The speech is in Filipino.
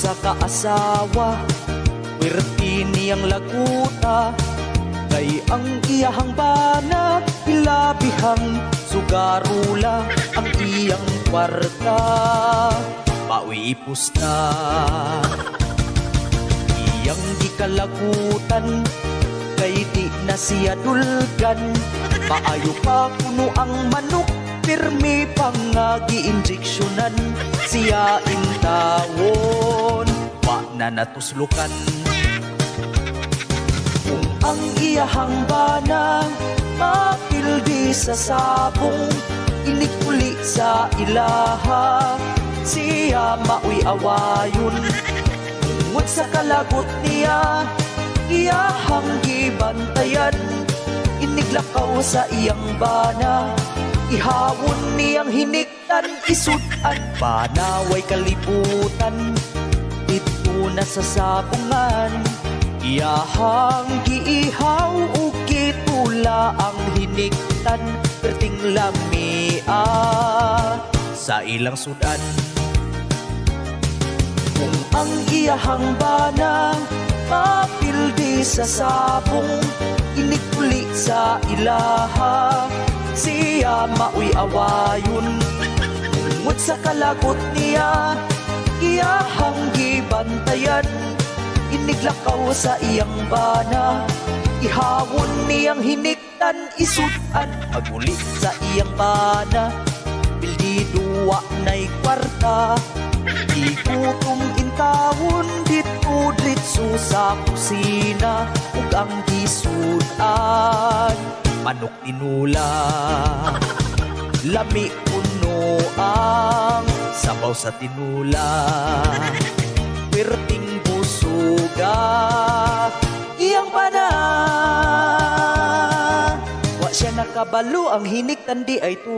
sa kaasawa, wirti niyang laguta, kay ang iyahang banat, ilabihang sugarula ang iyang kwarta. Pawi ipusta, iyang gikalagutan, kay di na siya dulgan. Maayo pa kuno ang manok, pirmi pang gi-injeksyonan, siya intawon, wa na natuslukan. Kung ang iyahang bana mapildi sa sabong, inikuli sa ilaha, siya maoy awayon. Tungod sa kalagot niya, iyahang gibantayan, iniglakaw sa iyang bana, ihawon niyang hiniktan, isudan. Banaway kalibutan, dito na sa sabungan, iyahang giihaw o gitula ang hiniktan, perting lamia sa ilang sudan. Kung ang iyahang bana mapildi sa sabong, inikuli sa ilaha, siya maoy awayon. Tungod sa kalagot niya, iyahang gibantayan, iniglakaw sa iyang bana, ihawon niyang hiniktan, isudan. Magulit sa iyang bana, bildi duwa na'y kwarta, igutom intawon dito dritso sa kusina, ug ang gisudan manok tinula, lami puno ang sabaw sa tinula, perting busuga iyang bana. Wa siya nakabalo, ang hiniktan di ay to